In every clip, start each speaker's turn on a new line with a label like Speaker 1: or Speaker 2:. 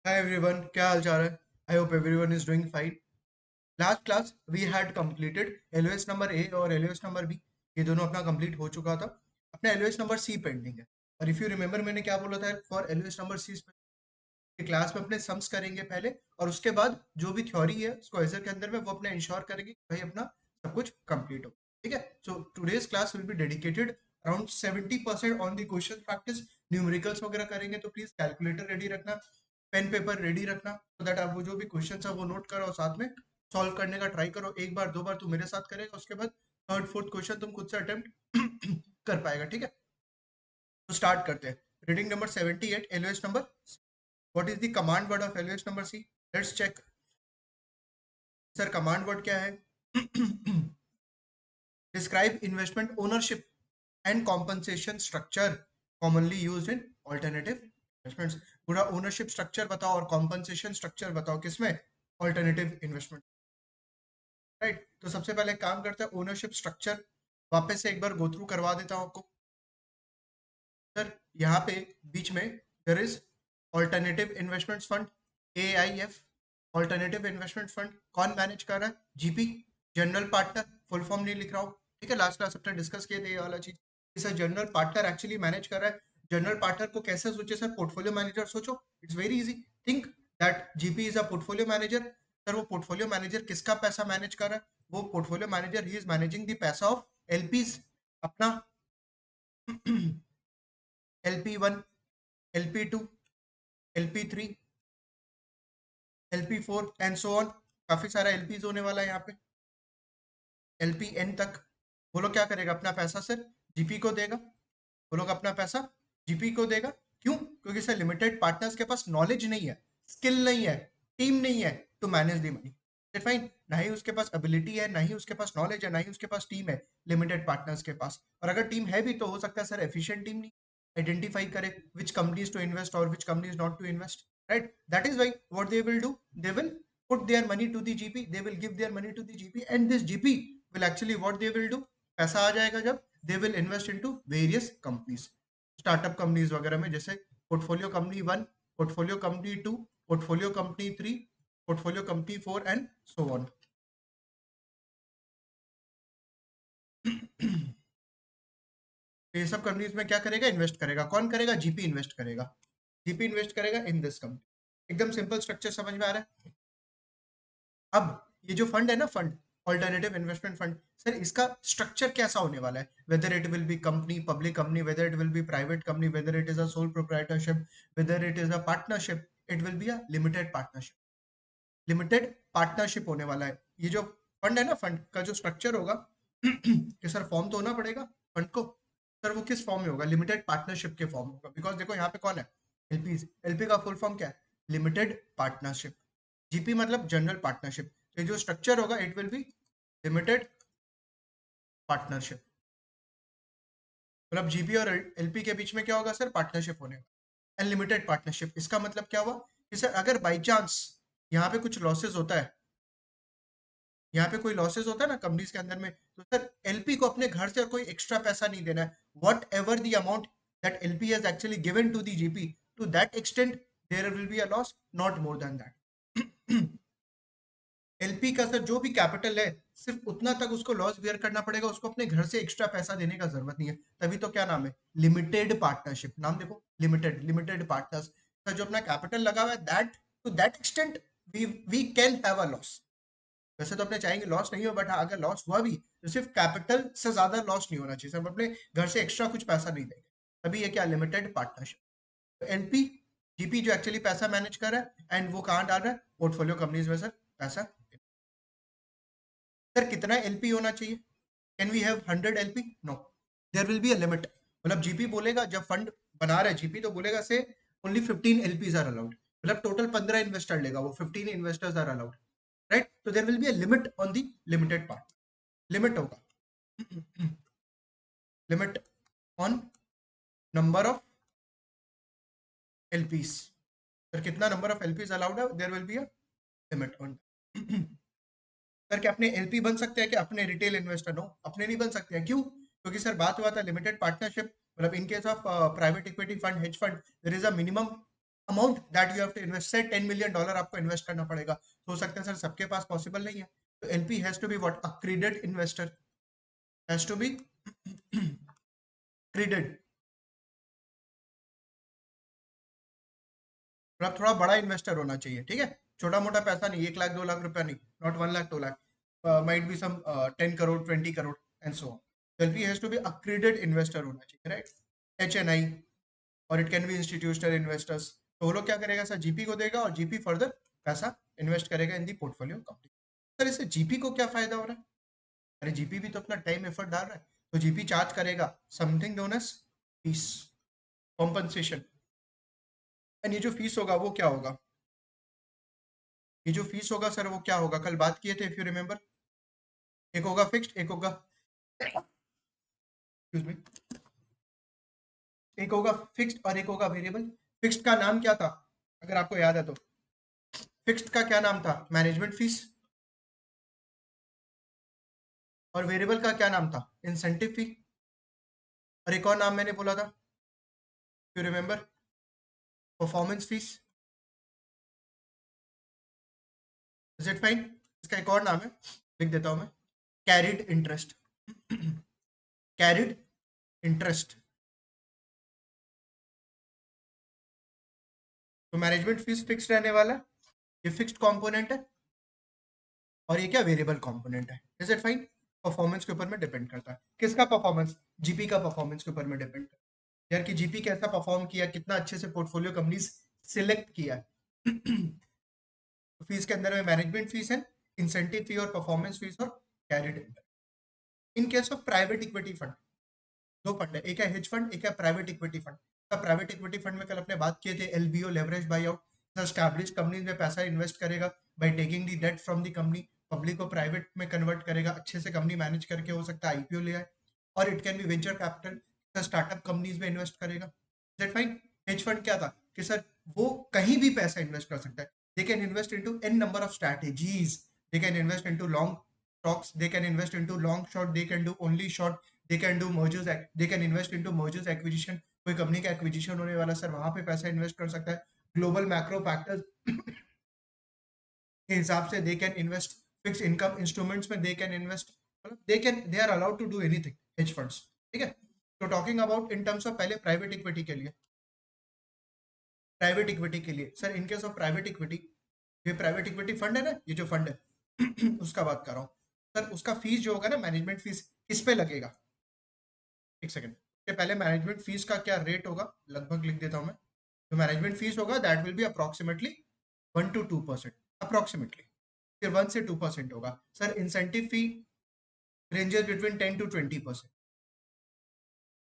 Speaker 1: Hi everyone, क्या हाल चाल है? I hope everyone is doing fine. Last class we had completed LOS number A और LOS number B. ये दोनों अपना कंप्लीट हो चुका था. अपना LOS number C पेंडिंग है. और if you remember मैंने क्या बोला था for LOS number C class में अपने सम्स करेंगे पहले और उसके बाद जो भी थ्योरी है स्क्वाइजर के अंदर में वो अपने इंश्योर करेंगे कि भाई अपना सब कुछ कंप्लीट हो. ठीक है. So today's class will be dedicated around 70% on the question practice. Numericals वगैरह करेंगे तो प्लीज कैलकुलेटर रेडी रखना, पेन पेपर रेडी रखना सो दैट आप वो जो भी क्वेश्चन है वो नोट करो और साथ में सॉल्व करने का ट्राई करो. एक बार दो बार तू मेरे साथ करेगा, उसके बाद थर्ड फोर्थ क्वेश्चन तुम खुद से अटेम्प्ट कर पाएगा. ठीक है. तो स्टार्ट करते हैं. Reading number 78 LOS number. What is the command word of LOS number C? Let's check. Sir command word क्या है? Describe investment ownership and compensation structure commonly used in alternative investments. पूरा ओनरशिप स्ट्रक्चर बताओ और compensation structure बताओ किसमें? Alternative investment. Right. तो सबसे पहले काम करते हैं ओनरशिप स्ट्रक्चर. वापस से एक बार गो थ्रू करवा देता हूं आपको. सर यहाँ पे बीच में there is alternative investments fund, AIF. Alternative investment fund कौन मैनेज कर रहा है? GP, general partner. Full form नहीं लिख रहा हूँ. ठीक है. लास्ट क्लास अपने डिस्कस किए थे ये वाला चीज. Sir general partner actually manage कर रहा है. जनरल पार्टनर को कैसे सोचे सर? पोर्टफोलियो मैनेजर सोचो. It's very easy. Think that GP is a portfolio manager. Sir वो पोर्टफोलियो मैनेजर किसका पैसा मैनेज कर रहा है? वो portfolio manager he is managing the पैसा ऑफ एलपीज. अपना LP1, LP2, LP3, LP4 and so on. काफी सारा एलपीज होने वाला है यहाँ पे. LPN तक. वो लोग क्या करेगा? अपना पैसा सर जीपी को देगा. वो लोग अपना पैसा जीपी को देगा. क्यों? क्योंकि सर लिमिटेड पार्टनर्स के पास नॉलेज नहीं है, स्किल नहीं है, टीम नहीं है to manage the money. Fine. ना ही उसके पास एबिलिटी है, ना ही उसके पास नॉलेज है, ना ही उसके पास टीम है लिमिटेड पार्टनर्स के पास. और अगर टीम है भी तो हो सकता है सर एफिशिएंट टीम नहीं आइडेंटिफाई करे विच कंपनीज टू इन्वेस्ट और which companies not to invest. Right. That is why what they will do, they will put their money to the GP, they will give their money to the GP and this GP will actually what they will do, पैसा आ जाएगा जब, they will invest into various companies, startup companies वगैरह में. जैसे portfolio company 1, portfolio company 2, portfolio company 3, portfolio company 4 and so on. ये सब companies में क्या करेगा? इन्वेस्ट करेगा. कौन करेगा? जीपी इन्वेस्ट करेगा. जीपी इन्वेस्ट करेगा इन दिस कंपनी. एकदम सिंपल स्ट्रक्चर समझ में आ रहा है. अब ये जो फंड है ना, fund alternative investment fund, sir इसका स्ट्रक्चर कैसा होने वाला है? Whether it will B company, public company, whether it will B private company, whether it is a sole proprietorship, whether it is a partnership, it will be a limited partnership. Limited partnership होने वाला है. ये जो fund है ना, fund का जो structure होगा कि सर फॉर्म तो होना पड़ेगा फंड को. सर वो किस फॉर्म में होगा? लिमिटेड पार्टनरशिप के फॉर्म होगा. बिकॉज देखो यहाँ पे कौन है? एलपी. एलपी का फुल फॉर्म क्या है? Limited partnership. जीपी मतलब जनरल पार्टनरशिप. तो ये जो स्ट्रक्चर होगा it will B limited partnership. मतलब जीपी और एलपी के बीच में क्या होगा सर? पार्टनरशिप होने. Unlimited partnership. इसका मतलब क्या हुआ कि सर अगर बाई चांस यहाँ पे कुछ लॉसेस होता है, यहाँ पे कोई लॉसेस होता है ना कंपनीज के अंदर में, तो सर एलपी को अपने घर से कोई एक्स्ट्रा पैसा नहीं देना है. Whatever the amount that LP has actually given to the GP, to that extent there will be a loss, not more than that. LP का सर जो भी कैपिटल है सिर्फ उतना तक उसको लॉस बियर करना पड़ेगा. उसको अपने घर से एक्स्ट्रा पैसा देने का जरूरत नहीं है. तभी तो क्या नाम है? Limited partnership. नाम देखो, लिमिटेड. लिमिटेड पार्टनर्स का जो अपना कैपिटल लगा हुआ है, that to that extent we can have a loss. वैसे तो अपने चाहेंगे लॉस नहीं हो, बट हाँ अगर लॉस हुआ भी तो सिर्फ कैपिटल से ज्यादा लॉस नहीं होना चाहिए. हम अपने घर से एक्स्ट्रा कुछ पैसा नहीं देंगे. तभी ये क्या? Limited partnership. तो एलपी, जीपी जो एक्चुअली पैसा मैनेज कर रहा है एंड वो कहाँ डाल रहा है? पोर्टफोलियो कंपनीज में सर पैसा. सर कितना एलपी होना चाहिए? Can we have 100 LP? No, there will be a limit. मतलब जीपी बोलेगा जब फंड बना रहा है जीपी, तो बोलेगा से ओनली 15 एलपीज आर अलाउड. मतलब टोटल 15 इन्वेस्टर लेगा, वो 15 इन्वेस्टर्स आर अलाउड. राइट. तो there will be a limit on the limited part. Limit होगा. Limit on number of LPs. Sir कितना नंबर ऑफ एलपीज अलाउड है? There will be a limit on. Sir क्या अपने LP बन सकते हैं? कि अपने रिटेल इन्वेस्टर? नो, अपने नहीं बन सकते हैं. क्यों? क्योंकि सर बात हुआ था लिमिटेड पार्टनरशिप. मतलब in case of private equity fund, hedge fund, there is a minimum amount that you have to invest, say $10 million आपको इन्वेस्ट करना पड़ेगा। तो हो सकता है सर सबके पास पॉसिबल नहीं है, तो LP has to be what, a credit investor, has to be credit, मतलब थोड़ा बड़ा इन्वेस्टर होना चाहिए, ठीक है, छोटा मोटा पैसा नहीं, 1 लाख 2 लाख रुपया नहीं, not 1 lakh 2 lakh, might be some 10 crore 20 crore and so on. LP has to be a credit investor होना चाहिए, राइट, HNI, और it can be institutional investors. तो वो लोग क्या करेगा सर, जीपी को देगा और जीपी फर्दर पैसा इन्वेस्ट करेगा इन दी पोर्टफोलियो कंपनी। सर इससे जीपी को क्या फायदा हो रहा है? अरे जीपी भी तो अपना टाइम एफर्ट डाल रहा है, तो जीपी चार्ज करेगा something known as fees, compensation. And ये जो फीस होगा वो क्या होगा, ये जो फीस होगा सर वो क्या होगा, कल बात किए थे इफ यू रिमेंबर, एक होगा फिक्स्ड, एक होगा, एक्सक्यूज मी, एक होगा फिक्स्ड और एक होगा वेरिएबल। फिक्स्ड का नाम क्या था, अगर आपको याद है तो, फिक्स्ड का क्या नाम था, मैनेजमेंट फीस, और वेरिएबल का क्या नाम था, इंसेंटिव फी, और एक और नाम मैंने बोला था, you remember, performance fees, is it fine? इसका एक और नाम है, लिख देता हूं मैं, कैरिड इंटरेस्ट, कैरिड इंटरेस्ट। तो मैनेजमेंट फीस फिक्स रहने वाला है, ये फिक्स्ड कंपोनेंट है, और ये क्या, वेरिएबल कंपोनेंट है, इज इट फाइन? परफॉर्मेंस के ऊपर में डिपेंड करता है, किसका परफॉर्मेंस, जीपी का परफॉर्मेंस के ऊपर में डिपेंड करता है, यार कि जीपी कैसा परफॉर्म किया, कितना अच्छे से पोर्टफोलियो कंपनीज सिलेक्ट किया है। फीस के अंदर में मैनेजमेंट फीस है, इंसेंटिव फी और परफॉर्मेंस फीस और carried interest. In case of private equity fund, दो फंड है, एक है हेज फंड, एक है प्राइवेट इक्विटी फंड। तो प्राइवेट इक्विटी फंड में कल अपने बात किए थे, LBO, leveraged buyout, established companies में पैसा इन्वेस्ट करेगा by taking the debt from the company, public को प्राइवेट में कन्वर्ट करेगा, अच्छे से कंपनी मैनेज करके, हो सकता है आईपीओ ले आए, और it can B venture capital, startup companies में इन्वेस्ट करेगा, दैट फाइन। हेज फंड क्या था कि सर वो कहीं भी पैसा इन्वेस्ट कर सकता है, they can invest into an number of strategies, they can invest into long stocks, they can invest into long short, they can do only short, they can do mergers, they can invest into mergers acquisition, कोई company का acquisition होने वाला sir वहां पे पैसा invest कर सकता है, ग्लोबल मैक्रो फैक्टर्स के हिसाब से they can invest, fix income instruments में दे कैन इन्वेस्ट, मतलब they are allowed to do anything, hedge funds, ठीक है। तो talking about in terms of, पहले प्राइवेट इक्विटी के लिए, प्राइवेट इक्विटी के लिए sir, in case of private equity, ये प्राइवेट इक्विटी फंड है ना, ये जो फंड है उसका बात कर रहा हूँ सर, उसका फीस जो होगा ना, मैनेजमेंट फीस किस पे लगेगा, एक सेकंड, इसके पहले मैनेजमेंट फीस का क्या रेट होगा, लगभग लिख देता हूँ मैं, जो मैनेजमेंट फीस होगा that will be approximately 1 to 2%, approximately, फिर 1 से 2% होगा sir. Incentive fee ranges between 10 to 20%।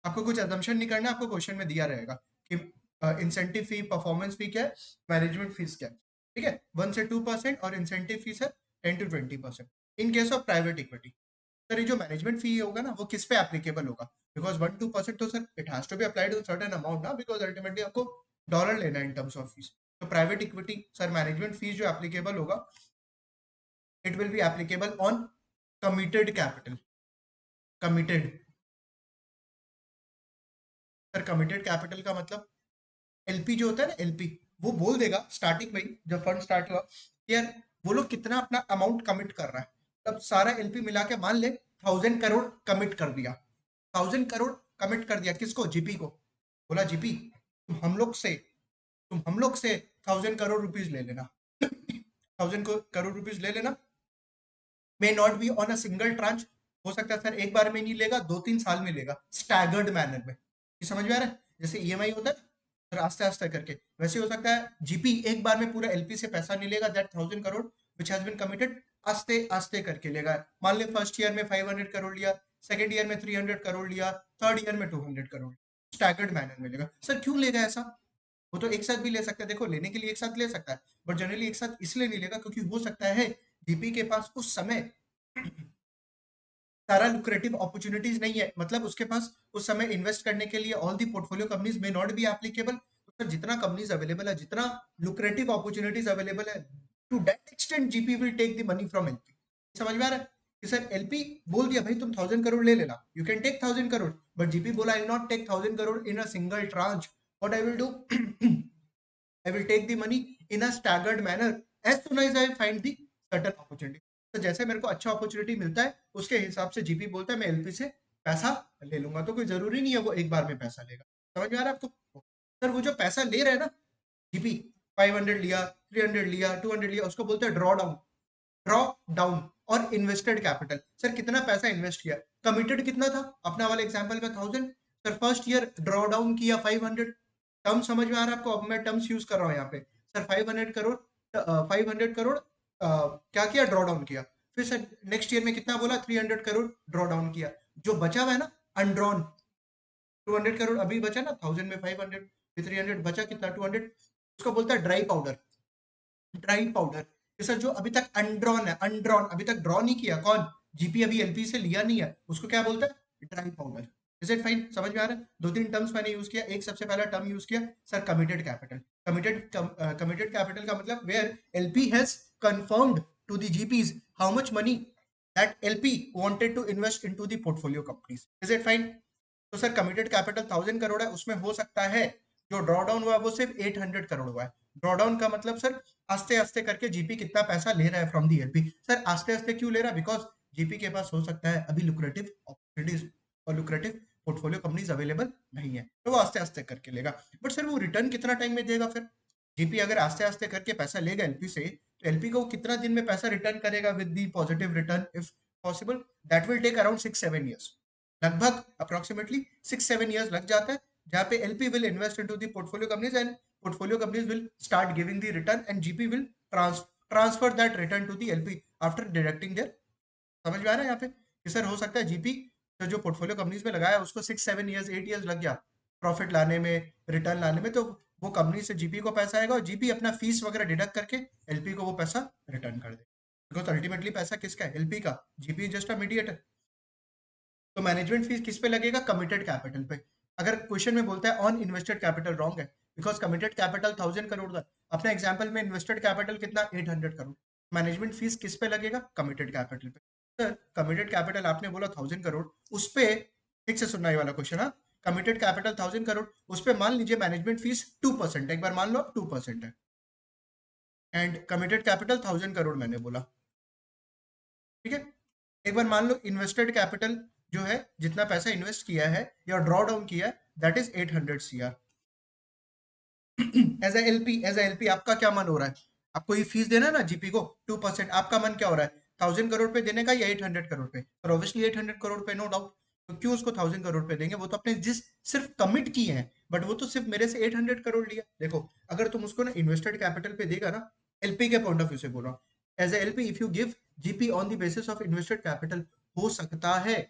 Speaker 1: आपको कुछ अजम्पशन नहीं करना, आपको क्वेश्चन में दिया रहेगा कि इंसेंटिव फी, परफॉर्मेंस फी क्या है, मैनेजमेंट फीस क्या है, ठीक है, 1 से 2% और इंसेंटिव फीस है 10 to 20%। In case of private equity sir, ये जो मैनेजमेंट फी होगा ना वो किस पे एप्लीकेबल होगा, बिकॉज 1-2% तो sir it has to be applied to certain amount ना, बिकॉज अल्टीमेटली आपको डॉलर लेना है इन टर्म्स ऑफ फीस। तो private equity sir, management fees जो एप्लीकेबल होगा, it will be applicable on committed capital, committed, sir committed capital का मतलब, LP जो होता है ना, एलपी वो बोल देगा स्टार्टिंग में ही, जब फंड स्टार्ट हुआ, कि यार वो लोग कितना अपना अमाउंट कमिट कर रहा है, तब सारा एलपी मिला के मान ले 1000 करोड़ कमिट कर दिया, 1000 करोड़ कमिट कर दिया, किसको, जीपी को, बोला जीपी तुम हम लोग से 1000 करोड़ रुपीज ले लेना, 1000 करोड़ रुपीज ले लेना, may not be on a single tranche, हो सकता है सर एक बार में नहीं लेगा, 2-3 साल में लेगा, स्टैगर्ड मैनर में, ये समझ में आ रहा है, जैसे ईएमआई होता है सर, आस्ते आस्ते करके, वैसे हो सकता है जीपी एक बार में पूरा एलपी से पैसा नहीं लेगा, that 1000 crore which has been committed, आस्ते आस्ते करके लेगा, मान ले फर्स्ट ईयर में 500 करोड़ लिया, सेकंड ईयर में 300 करोड़ लिया, थर्ड ईयर में 200 करोड़, स्टैगर्ड मैनर में लेगा। सर क्यों लेगा ऐसा, वो तो एक साथ भी ले सकता है, देखो लेने के लिए एक साथ ले सकता है, बट जनरली एक साथ इसलिए नहीं लेगा क्योंकि हो सकता है जीपी के पास उस समय सारा लुक्रेटिव अपॉर्चुनिटीज नहीं है, मतलब उसके पास उस समय इन्वेस्ट करने के लिए ऑल दी पोर्टफोलियो कंपनीज में नॉट बी एप्लीकेबल, तो जितना कंपनीज अवेलेबल है, जितना लुक्रेटिव अपॉर्चुनिटीज अवेलेबल है, to that extent GP will take the money from LP. समझ में आ रहा है कि सर एलपी बोल दिया भाई तुम 1000 करोड़ ले लेना, you can take 1000 crore, but GP बोला I will not take 1000 crore in a single tranche, what I will do, I will take the money in a staggered manner as soon as I find the certain opportunity. तो जैसे मेरे को अच्छा opportunity मिलता है उसके हिसाब से जीपी बोलता है मैं एलपी से पैसा ले लूंगा। तो कोई जरूरी नहीं है वो एक बार में पैसा लेगा। समझ में आ रहा है आपको? सर वो जो पैसा ले रहे हैं ना जीपी, 500 लिया, 300 लिया, 200 लिया, उसको बोलते हैं ड्रॉ डाउन। और इन्वेस्टेड कैपिटल, सर कितना पैसा इन्वेस्ट किया, कमिटेड कितना था, अपना वाला एग्जांपल में 1000, sir first year draw down किया 500। टर्म समझ में आ रहा है आपको? अब मैं टर्म्स यूज कर रहा हूँ यहाँ पे। सर 500 करोड़, 500 करोड़ क्या किया, ड्रॉ डाउन किया। फिर सर नेक्स्ट ईयर में कितना बोला, 300 करोड़ ड्रॉ डाउन किया। जो बचा हुआ है ना अनड्रॉन, 200 करोड़ अभी बचा ना, 1000 में 500, 300 बचा कितना, 200, उसको बोलता है ड्राई पाउडर। ड्राई पाउडर कि सर जो अभी तक अनड्रॉन है, अनड्रॉन अभी तक ड्रॉ नहीं किया, कौन, जीपी अभी एलपी से लिया नहीं है, उसको क्या बोलता है, dry powder. Is it fine? समझ में आ रहा है? दो तीन टर्म्स मैंने यूज किया। एक सबसे पहला टर्म यूज किया sir committed capital. Committed capital का मतलब where LP has confirmed to the GPs how much money that LP wanted to invest into the portfolio companies. Is it fine? तो sir committed capital 1000 crore है, उसमें हो सकता है जो ड्रॉ डाउन हुआ है वो सिर्फ 800 करोड़ हुआ है। ड्रॉ डाउन का मतलब सर आस्ते आस्ते करके जीपी कितना पैसा ले रहा है फ्रॉम दी एलपी। सर आस्ते आस्ते क्यों ले रहा है, बिकॉज जीपी के पास हो सकता है अभी लुक्रेटिव अपॉर्चुनिटीज और लुक्रेटिव पोर्टफोलियो कंपनीज अवेलेबल नहीं है, तो वो आस्ते आस्ते करके लेगा। बट सर वो रिटर्न कितना टाइम में देगा फिर? जीपी अगर आस्ते आस्ते करके पैसा लेगा एलपी से, तो एलपी को कितना दिन में पैसा रिटर्न करेगा with the positive return if possible? That will take around 6-7 years. लगभग अप्रोक्सीमेटली 6-7 ईयर्स लग जाता है, जहाँ पे LP will invest into the portfolio companies and portfolio companies will start giving the return and GP will transfer that return to the LP after deducting their। समझ में आ रहा है यहाँ पे कि सर हो सकता है जीपी तो जो पोर्टफोलियो कंपनीज में लगाया उसको 6-7 ईयर्स 8 ईयर्स लग गया प्रॉफिट लाने में, रिटर्न लाने में, तो वो कंपनी से जीपी को पैसा आएगा और जीपी अपना फीस वगैरह डिडक्ट करके एलपी को वो पैसा रिटर्न कर दे। बिकॉज अल्टीमेटली पैसा किसका है, एलपी का। GP just a mediator. तो मैनेजमेंट फीस किस पे लगेगा, कमिटेड कैपिटल पे। अगर क्वेश्चन में बोलता है ऑन इन्वेस्टेड कैपिटल, रॉन्ग है, बिकॉज कमिटेड कैपिटल 1000 करोड़ था। अपने एग्जाम्पल में इन्वेस्टेड कैपिटल कितना, 800 करोड़। मैनेजमेंट फीस किस पे लगेगा, कमिटेड कैपिटल पे। सर कमिटेड कैपिटल आपने बोला 1000 करोड़, उस पे ठीक से सुनना ये वाला क्वेश्चन। हाँ, कमिटेड कैपिटल 1000 करोड़, उस पे मान लीजिए मैनेजमेंट फीस 2%, एक बार मान लो 2% है, एंड कमिटेड कैपिटल 1000 करोड़ मैंने बोला, ठीक है। एक बार मान लो इन्वेस्टेड कैपिटल जो है, जितना पैसा इन्वेस्ट किया है या ड्रॉ डाउन किया है, that is 800 CR। As a LP आपका क्या मन हो रहा है, आपको ये फीस देना है ना जीपी को 2%, आपका मन क्या हो रहा है, 1000 करोड़ पे देने का या 800 करोड़ पे? और ऑब्वियसली 800 करोड़ पे, नो डाउट। तो क्यों उसको 1000 करोड़ पे देंगे, वो तो अपने जिस सिर्फ कमिट किए हैं, बट वो तो सिर्फ मेरे से 800 करोड़ लिया। देखो अगर तुम उसको ना इन्वेस्टेड कैपिटल पे देगा ना, एलपी के पॉइंट ऑफ व्यू से बोल रहा हूँ, as a LP if you give GP on the basis of invested capital, हो सकता है,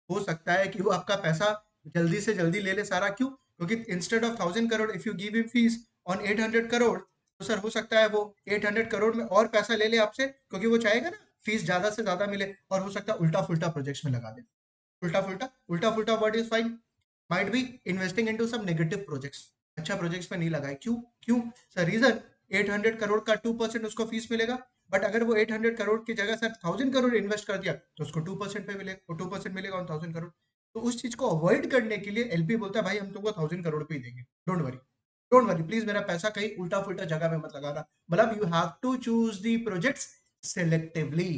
Speaker 1: हो सकता है कि वो आपका पैसा जल्दी से जल्दी ले ले सारा। क्यों? क्योंकि instead of 1000 crore if you give him fees on 800 crore, तो सर हो सकता है वो 800 करोड़ में और पैसा ले ले आपसे, क्योंकि वो चाहेगा ना फीस ज्यादा से ज्यादा मिले, और हो सकता है उल्टा फुल्टा प्रोजेक्ट्स में लगा दे। उल्टा फुल्टा, उल्टा फुल्टा word is fine, might be investing into some negative projects, अच्छा प्रोजेक्ट्स में नहीं लगाए। क्यों? क्यों सर? रीजन, 800 करोड़ का 2% उसको फीस मिलेगा, बट अगर वो 800 करोड़ की जगह सर 1000 करोड़ इन्वेस्ट कर दिया तो उसको 2% पे मिलेगा, वो 2% मिलेगा ऑन 1000 करोड़। तो उस चीज को अवॉइड करने के लिए एलपी बोलता है भाई हम तुमको 1000 करोड़ पे ही देंगे, don't worry, don't worry please, मेरा पैसा कहीं उल्टा फुल्टा जगह में मत लगाना। मतलब you have to choose the projects selectively.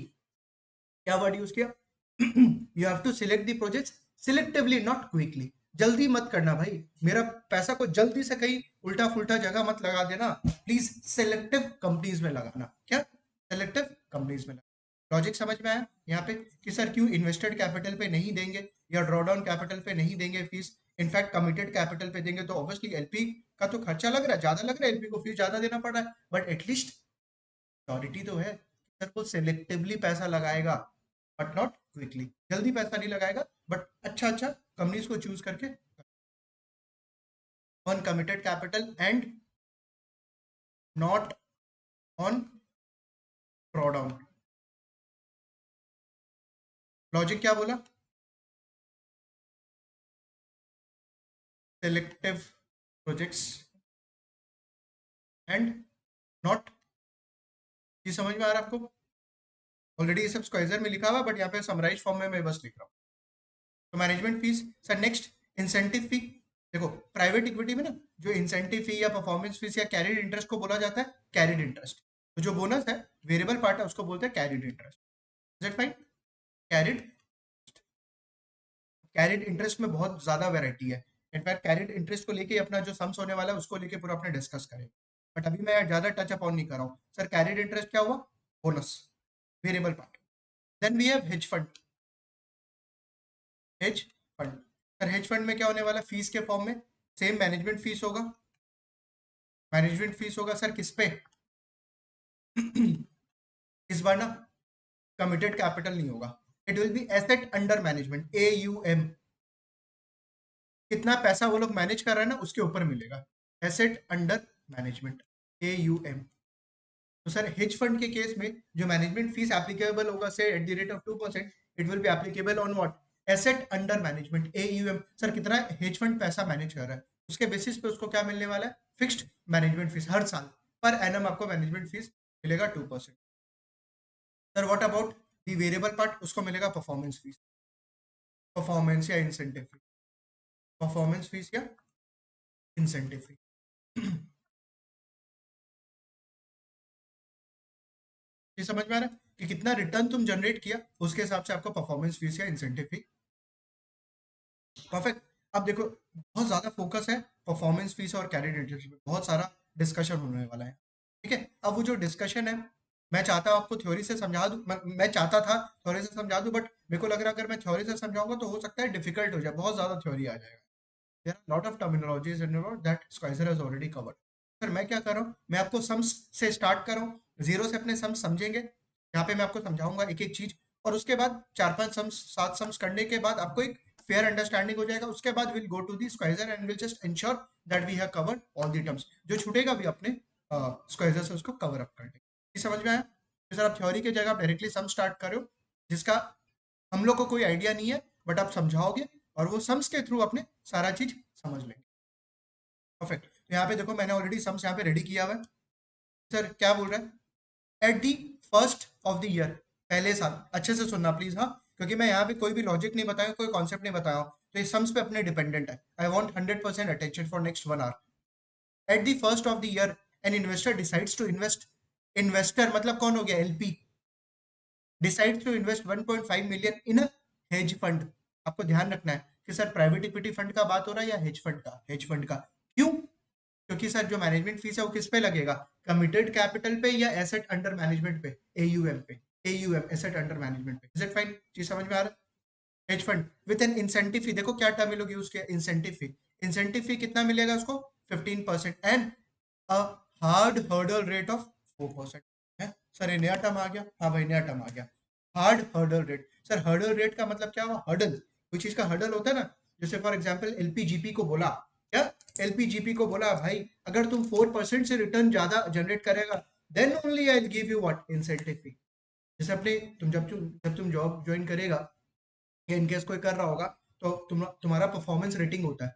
Speaker 1: क्या वर्ड यूज किया? You have to select the projects selectively, not quickly. जल्दी मत करना भाई, मेरा पैसा को जल्दी से कहीं उल्टा फुल्टा जगह मत लगा देना, प्लीज सेलेक्टिव कंपनीज में लगाना। क्या? सेलेक्टिव कंपनीज में लगाना। लॉजिक समझ में आया यहाँ पे कि सर क्यों इन्वेस्टेड कैपिटल पे नहीं देंगे या ड्रॉडाउन कैपिटल पे नहीं देंगे फीस, इनफैक्ट कमिटेड कैपिटल पे देंगे? तो ऑब्वियसली एलपी का तो खर्चा लग रहा है, ज्यादा लग रहा है, एलपी को फीस ज्यादा देना पड़ रहा है, बट एटलीस्ट श्योरिटी तो है सर वो सिलेक्टिवली पैसा लगाएगा, बट नॉट क्विकली। जल्दी पैसा नहीं लगाएगा, बट अच्छा अच्छा कंपनीज को चूज करके on committed capital and not on drawdown. Logic क्या बोला? Selective projects and not. ये समझ में आ रहा है आपको? ऑलरेडी ये सब स्क्वाइजर में लिखा हुआ, बट यहाँ पे समराइज फॉर्म में मैं बस लिख रहा हूँ। तो management fees sir, next incentive fee. देखो प्राइवेट इक्विटी में ना जो इंसेंटिव फी या परफॉर्मेंस फीस या कैरिड इंटरेस्ट को बोला जाता है कैरिड इंटरेस्ट। तो जो बोनस है वेरिएबल पार्ट है उसको बोलते हैं carried interest. Is it fine? Carried carried interest में बहुत ज्यादा वैरायटी है। इनफैक्ट कैरिड इंटरेस्ट को लेके अपना जो सम्स होने वाला है उसको लेके पूरा अपने डिस्कस करें। बट अभी मैं ज्यादा टच अप ऑन नहीं कर रहा हूँ सर। कैरिड इंटरेस्ट क्या हुआ? Bonus, variable part. Then we have hedge fund. Hedge fund, sir hedge fund में क्या होने वाला है? फीस के फॉर्म में सेम मैनेजमेंट फीस होगा। मैनेजमेंट फीस होगा सर किस पे? इस बार ना कमिटेड कैपिटल नहीं होगा। It will be asset under management, AUM। कितना पैसा वो लोग मैनेज कर रहे हैं ना उसके ऊपर मिलेगा। Asset under management, AUM। तो सर हेज फंड के केस में जो मैनेजमेंट फीस एप्लीकेबल होगा से at the rate of 2%, it will be applicable on what? Asset under management, AUM। Sir कितना हेज फंड पैसा मैनेज कर रहा है उसके बेसिस पे उसको क्या मिलने वाला है? Fixed management fees. हर साल पर एनम आपको मैनेजमेंट फीस मिलेगा 2%। Sir what about the variable part? उसको मिलेगा परफॉर्मेंस फीस, परफॉर्मेंस या इंसेंटिव फी, परफॉर्मेंस फीस या इंसेंटिव फी। ये समझ में आ रहा है कि कितना रिटर्न तुम जनरेट किया उसके हिसाब से आपको परफॉर्मेंस फीस या इंसेंटिव फी। परफेक्ट। अब देखो बहुत ज्यादा फोकस है परफॉर्मेंस फीस और कैरिड इंटरेस्ट पे, बहुत सारा डिस्कशन होने वाला है। ठीक है, अब वो जो डिस्कशन है मैं चाहता हूँ आपको थ्योरी से समझा दूं। मैं चाहता था थ्योरी से समझा दूं, बट मेरे को लग रहा है अगर मैं थ्योरी से समझाऊंगा तो हो सकता है डिफिकल्ट हो जाए, बहुत ज्यादा थ्योरी आ जाएगा। There are lot of terminologies in that स्क्वाइजर हैज ऑलरेडी कवर्ड। सर मैं क्या कर रहा हूँ, मैं आपको सम्स से स्टार्ट कर रहा हूँ, जीरो से अपने सम्स समझेंगे। यहाँ पे मैं आपको समझाऊंगा एक एक चीज, और उसके बाद चार पांच सम्स सात सम्स करने के बाद आपको एक फेयर अंडरस्टैंडिंग हो जाएगा। उसके बाद will go to the squeezer and will just ensure that we have covered all the terms. जो छूटेगा भी अपने स्क्वाइजर से उसको कवर अप कर देंगे। ये समझ में आया? तो सर आप थ्योरी की जगह डायरेक्टली सम स्टार्ट करो, जिसका हम लोग को कोई आइडिया नहीं है, बट आप समझाओगे और वो सम्स के थ्रू अपने सारा चीज समझ लेंगे। परफेक्ट। तो यहाँ पे देखो मैंने ऑलरेडी सम्स यहाँ पे रेडी किया हुआ है। सर क्या बोल रहा है? Eight the first of the year, पहले साल। अच्छे से सुनना प्लीज, हाँ, क्योंकि मैं यहाँ पे कोई भी लॉजिक नहीं बताया, कोई कॉन्सेप्ट नहीं बताया हूँ, तो ये सम्स पे अपने डिपेंडेंट है। I want 100% attention for next 1 hour. At the first of the year an investor decides to invest. Investor मतलब कौन हो गया? LP decides to invest 1.5 million in hedge fund. आपको ध्यान रखना है कि सर प्राइवेट इक्विटी फंड का बात हो रहा है या हेज फंड का? हेज फंड का। क्यों? क्योंकि सर जो मैनेजमेंट फीस है वो किस पे लगेगा? कमिटेड कैपिटल पे या एसेट अंडर मैनेजमेंट पे? AUM पे। AUM, एसेट अंडर मैनेजमेंट पे। Is it fine? चीज समझ में आ रहा है? Hedge fund with an incentive fee, देखो क्या टर्म लोग यूज किया, इंसेंटिव फी। इंसेंटिव फी कितना मिलेगा उसको? 15% and a hard hurdle rate of 4% है। सर ये नया टर्म आ गया? हाँ भाई नया टर्म आ गया, hard hurdle rate. Sir hurdle rate का मतलब क्या हुआ? हर्डल, कोई चीज का हर्डल होता है ना, जैसे फॉर एग्जांपल LPGP को बोला क्या? LPGP को बोला भाई अगर तुम 4% से रिटर्न ज्यादा जनरेट करेगा then only I will give you what? Incentive fee. जैसे अपने तुम जब तुम जॉब ज्वाइन करेगा या इनकेस कोई कर रहा होगा, तो तुम्हारा परफॉर्मेंस रेटिंग होता है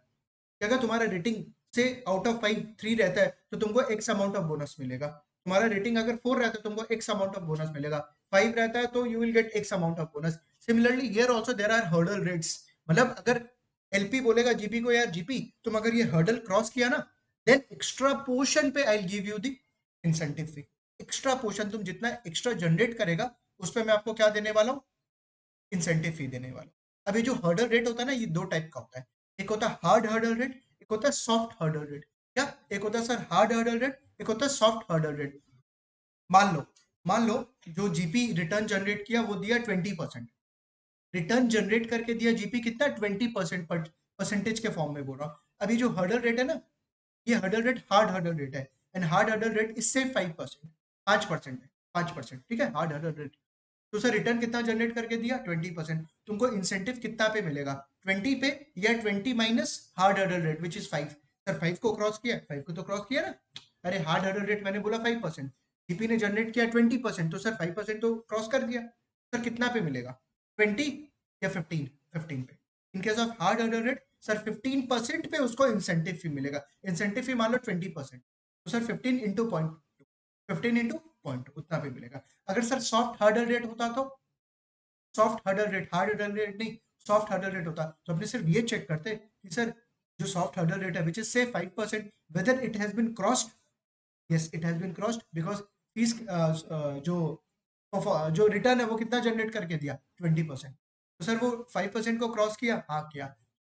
Speaker 1: कि अगर तुम्हारा रेटिंग से आउट ऑफ 5 3 रहता है तो तुमको एक्स अमाउंट ऑफ बोनस मिलेगा। तुम्हारा रेटिंग अगर 4 रहता है तो तुमको एक्स अमाउंट ऑफ बोनस मिलेगा। 5 रहता है तो you will get X amount of bonus. Similarly here also there are hurdle rates. मतलब अगर LP बोलेगा GP को यार GP तुम अगर ये हर्डल क्रॉस किया ना देन एक्स्ट्रा पोर्शन पे आई will give you the incentive fee. Extra portion तुम जितना एक्स्ट्रा जनरेट करेगा उस पर मैं आपको क्या देने वाला हूँ? इंसेंटिव फी देने वाला। अब ये जो हर्डल रेट होता है ना ये दो टाइप का होता है। एक होता है हार्ड हर्डल रेट, एक होता है सॉफ्ट हर्डल रेट। क्या? एक होता है सर हार्ड हर्डल रेट, एक होता है सॉफ्ट हर्डल रेट। मान लो मान लो जो GP रिटर्न जनरेट किया वो दिया 20%। रिटर्न जनरेट करके दिया GP कितना? 20% परसेंटेज के फॉर्म में बोल रहा हूँ। अभी जो हर्डल रेट है ना ये hurdle rate hard hurdle rate है। एंड हार्ड हर्डल रेट इससे 5%, 5% है, 5%। ठीक है, हार्ड हर्डल रेट। तो सर रिटर्न कितना जनरेट करके दिया? 20%। तुमको इंसेंटिव कितना पे मिलेगा? 20 पे, या 20 minus hard hurdle rate which is 5। Sir 5 को क्रॉस किया, 5 को तो क्रॉस किया ना। अरे हार्ड हर्डल रेट मैंने बोला 5%, GP ने जनरेट किया 20%, तो सर 5% तो क्रॉस कर दिया। सर कितना पे मिलेगा? 20 या 15? 15 पे। इन case of hard hurdle rate sir 15% पे उसको इंसेंटिव फी मिलेगा। इंसेंटिव फी मान लो 20%, तो sir 15 into point, 15 into point उतना पे मिलेगा। अगर सर सॉफ्ट हर्डल रेट होता तो, soft hurdle rate, hard hurdle rate नहीं, सॉफ्ट हर्डल रेट होता तो अपने सिर्फ ये चेक करते कि सर जो सॉफ्ट हर्डल रेट है विच is say 5%, whether it has been crossed, yes it has been crossed because fees जो जो रिटर्न है वो कितना जनरेट करके दिया 20%, तो सर वो 5% को क्रॉस किया, हाँ किया,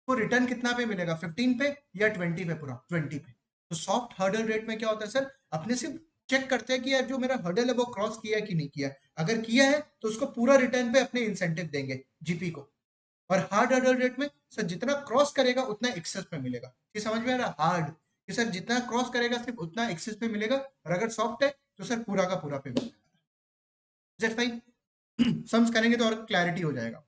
Speaker 1: वो रिटर्न कितना पे मिलेगा 15 पे या 20 पे, पूरा 20 पे। तो सॉफ्ट हर्डल रेट में क्या होता है सर, अपने सिर्फ चेक करते हैं कि यार जो मेरा हर्डल है वो क्रॉस किया है कि नहीं किया है, अगर किया है तो उसको पूरा रिटर्न पे अपने इंसेंटिव देंगे जीपी को। और हार्ड हर्डल रेट में सर जितना क्रॉस करेगा उतना एक्सेस पे मिलेगा, ये समझ में आ रहा है? हार्ड कि सर जितना क्रॉस करेगा सिर्फ उतना एक्सेस पे मिलेगा, और अगर सॉफ्ट है तो सर पूरा का पूरा पे मिलेगा। Is fine? सम्स करेंगे तो और क्लैरिटी हो जाएगा।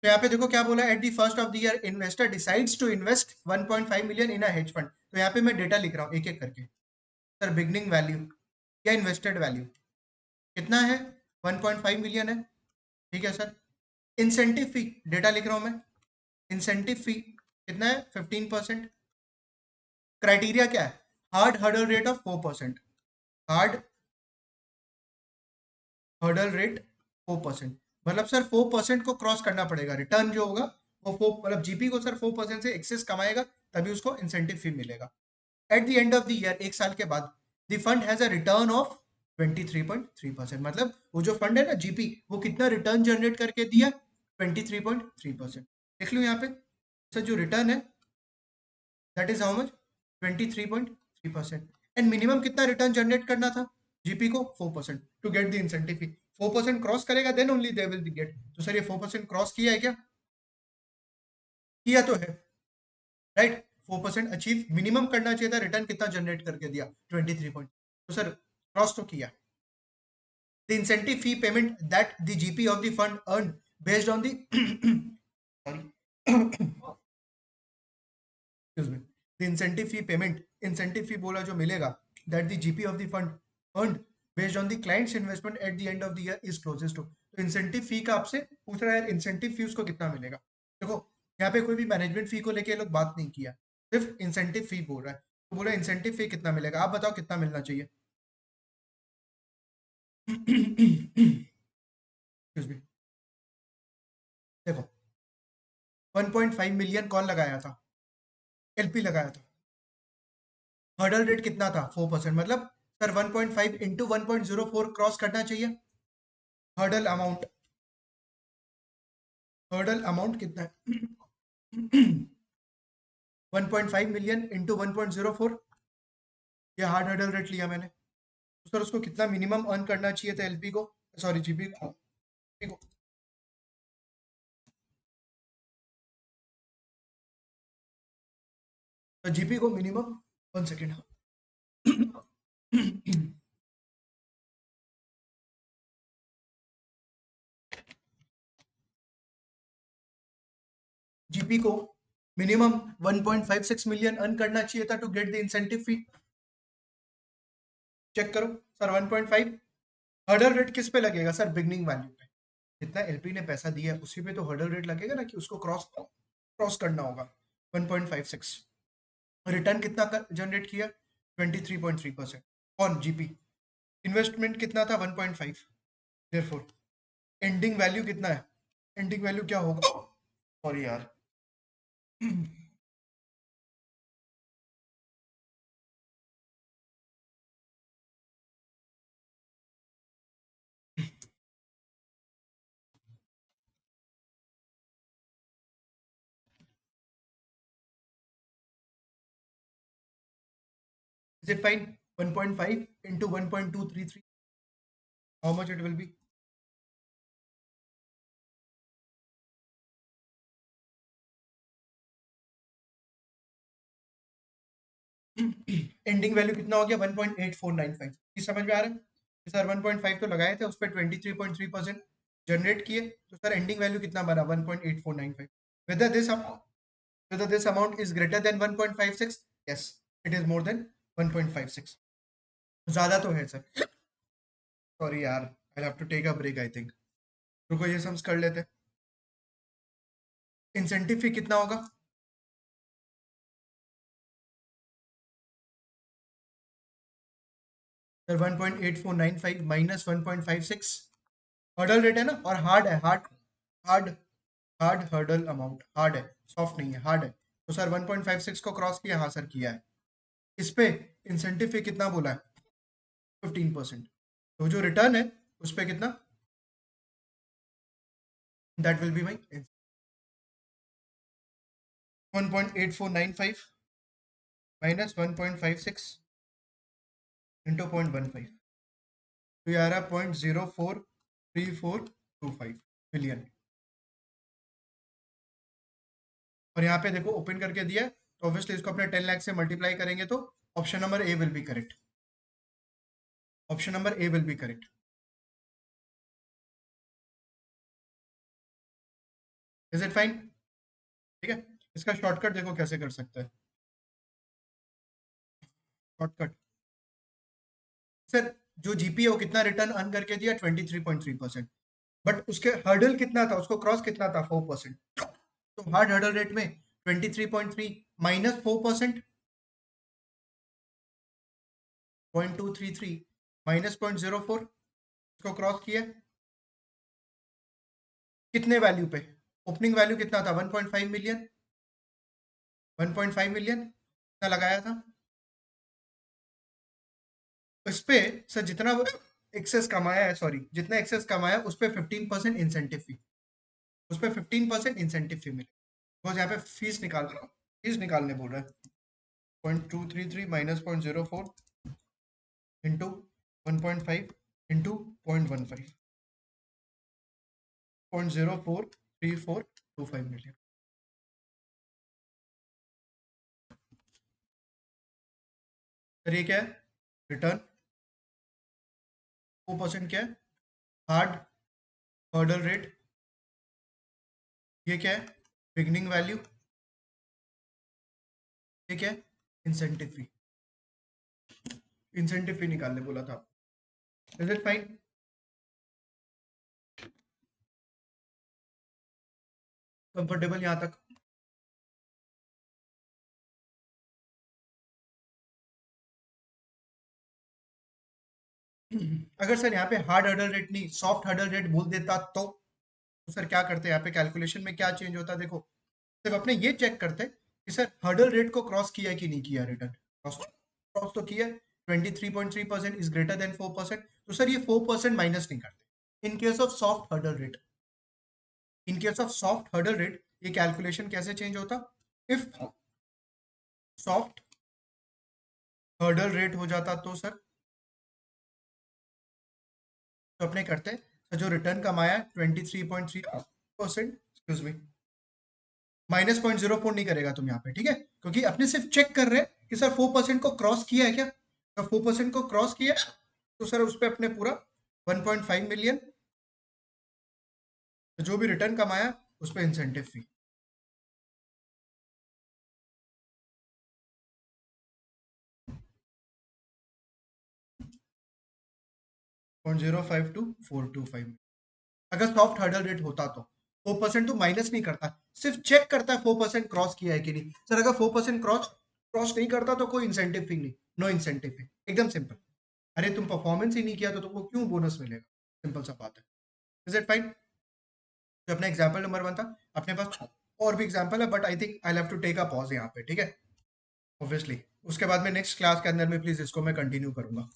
Speaker 1: तो यहाँ पे देखो क्या बोला, at the first of the year investor decides to invest 1.5 million in a hedge fund. तो यहाँ पे मैं डेटा लिख रहा हूँ एक एक करके। सर बिगनिंग वैल्यू या इन्वेस्टेड वैल्यू कितना है, 1.5 मिलियन है, ठीक है सर। इंसेंटिव फी डेटा लिख रहा हूँ मैं, इंसेंटिव फी कितना है 15%। क्राइटेरिया क्या है, hard hurdle rate of 4%, hard hurdle rate 4%, मतलब सर 4% को क्रॉस करना पड़ेगा, रिटर्न जो होगा वो 4, मतलब जीपी को सर 4% से एक्सेस कमाएगा तभी उसको इंसेंटिव फी मिलेगा। At the end of the year, एक साल के बाद, the fund has a return of 23.3%, मतलब वो जो फंड है ना जीपी, वो कितना रिटर्न जनरेट करके दिया, 23.3%। देख लो यहाँ पे सर जो रिटर्न है that is how much, 23.3%। And minimum कितना रिटर्न जनरेट करना था जीपी को, 4% to get the incentive fee. 4% cross करेगा then only they will be get. तो सर ये 4% क्रॉस किया है क्या, किया तो है, राइट। 4% अचीव मिनिमम करना चाहिए था, रिटर्न कितना जनरेट करके दिया 23 पॉइंट, तो सर क्रॉस तो किया। The incentive fee payment that the GP of the fund earn based on the sorry excuse me, the incentive fee payment, incentive fee बोला जो मिलेगा, that the GP of the fund earned based on the client's investment at the end of the year is closest to। तो incentive फी का आपसे पूछ रहा है, incentive फी उसको कितना मिलेगा। देखो यहाँ पे कोई भी मैनेजमेंट फी को लेके लोग बात नहीं किया, सिर्फ इंसेंटिव फी बोल रहा है, तो बोला इंसेंटिव फी कितना मिलेगा, आप बताओ कितना मिलना चाहिए। Excuse me, देखो 1.5 मिलियन कौन लगाया था, एलपी लगाया था। हर्डल रेट कितना था 4%, मतलब सर 1.5 इंटू 1.04 क्रॉस करना चाहिए। हर्डल अमाउंट, हर्डल अमाउंट कितना है 1.5 मिलियन इंटू 1.04, ये हार्ड हर्डल रेट लिया मैंने। तो सर उसको कितना मिनिमम अर्न करना चाहिए था एलपी को, सॉरी जीपी को, तो जीपी को मिनिमम, वन सेकेंड, जीपी को मिनिमम 1.56 मिलियन अर्न करना चाहिए था to get the incentive fee. Check करो सर 1.5, हर्डल रेट किस पे लगेगा सर, बिगनिंग वैल्यू पे, जितना एलपी ने पैसा दिया है उसी पे तो हर्डल रेट लगेगा ना, कि उसको क्रॉस क्रॉस करना होगा 1.56। रिटर्न कितना जनरेट किया 23.3% ऑन जीपी। इन्वेस्टमेंट कितना था 1.5, देयरफॉर एंडिंग वैल्यू कितना है, एंडिंग वैल्यू क्या होगा, सॉरी यार is it fine, 1.5 into 1.233, how much it will be, ending value कितना हो गया 1.8495। ये समझ में आ रहा है कि सर 1.5 तो लगाए थे, उस पर 23.3% जनरेट किए, तो सर एंडिंग वैल्यू कितना बना 1.8495। whether this am- whether this amount is greater than 1.56, yes it is more than 1.56, ज्यादा तो है सर, सॉरी यार I have to take a break I think, रुको ये सम्स कर लेते हैं। इंसेंटिव फी कितना होगा, सर 1.8495 माइनस 1.56, हर्डल रेट है ना, और हार्ड है, hard hard hard hurdle amount, hard है, सॉफ्ट नहीं है, हार्ड है, तो सर 1.56 को क्रॉस किया, हाँ सर किया है। इस पे इंसेंटिव फी कितना बोला है? 15%। तो जो रिटर्न है उस पे कितना? That will be my 1.8495 minus 1.56 into 0.15, तो ये आ रहा है 0.043425 मिलियन। और यहाँ पे देखो ओपन करके दिया है, तो ऑब्वियसली इसको अपने 10 लाख से मल्टीप्लाई करेंगे तो option number A will be correct. Option number A will be correct. Is it fine? ठीक है, इसका शॉर्टकट देखो कैसे कर सकते हैं। शॉर्टकट सर, जो जीपीओ कितना रिटर्न अर्न करके दिया? 23.3%। बट उसके हर्डल कितना था, उसको क्रॉस कितना था? 4%। तो हार्ड हर्डल रेट में 23.3 माइनस 4%, 0.233 माइनस 0.04, इसको क्रॉस किया कितने वैल्यू पे? ओपनिंग वैल्यू कितना था? 1.5 मिलियन। 1.5 मिलियन कितना लगाया था इस पे? सर जितना एक्सेस कमाया है, सॉरी जितना एक्सेस कमाया उस पे 15% इंसेंटिव फी, उस पे 15% इंसेंटिव फी मिले। बिकॉज यहाँ पे फीस निकाल रहा हूँ, फीस निकालने बोल रहा है। 0.233 minus 0.04 into 1.5 into 0.15, 0.043425 million. Sir ये क्या है? रिटर्न। 4% क्या है? Hard hurdle rate. ये क्या है? Beginning value. ये क्या है? इंसेंटिव फी। इंसेंटिव फी निकालने बोला था। Is it fine? कंफर्टेबल यहाँ तक? अगर सर यहाँ पे हार्ड हर्डल रेट नहीं सॉफ्ट हर्डल रेट बोल देता तो सर क्या करते हैं यहाँ पे? कैलकुलेशन में क्या चेंज होता? देखो, सिर्फ अपने ये चेक करते कि सर हर्डल रेट को क्रॉस किया कि नहीं किया। रिटर्न क्रॉस क्रॉस तो किया। 23.3% इज ग्रेटर देन 4%, तो सर ये 4% माइनस नहीं करते इन case of soft hurdle rate. In case of soft hurdle rate ये कैलकुलेशन कैसे चेंज होता? इफ सॉफ्ट हर्डल रेट हो जाता तो सर, तो अपने करते हैं तो जो रिटर्न कमाया 23.3%, एक्सक्यूज मी, माइनस 0.04 नहीं करेगा तुम यहाँ पे, ठीक है? क्योंकि अपने सिर्फ चेक कर रहे हैं कि सर 4% को क्रॉस किया है क्या। तो 4% को क्रॉस किया तो सर उस पर अपने पूरा 1.5 मिलियन जो भी रिटर्न कमाया उस पर इंसेंटिव फी। 0.052425। अगर सॉफ्ट हर्डल रेट होता तो 4% तो माइनस नहीं करता, सिर्फ चेक करता है 4% क्रॉस किया है कि नहीं। सर अगर 4% क्रॉस क्रॉस नहीं करता तो कोई इंसेंटिव फी नहीं, नो इंसेंटिव फी, एकदम सिंपल। अरे तुम परफॉर्मेंस ही नहीं किया तो तुमको क्यों बोनस मिलेगा? सिंपल सा बात है। Is it fine? जो अपना एग्जाम्पल नंबर 1 था, अपने पास और भी एग्जाम्पल है but I think I have to take a pause यहाँ पे, ठीक है? ऑब्वियसली उसके बाद में नेक्स्ट क्लास के अंदर में प्लीज इसको मैं कंटिन्यू करूंगा।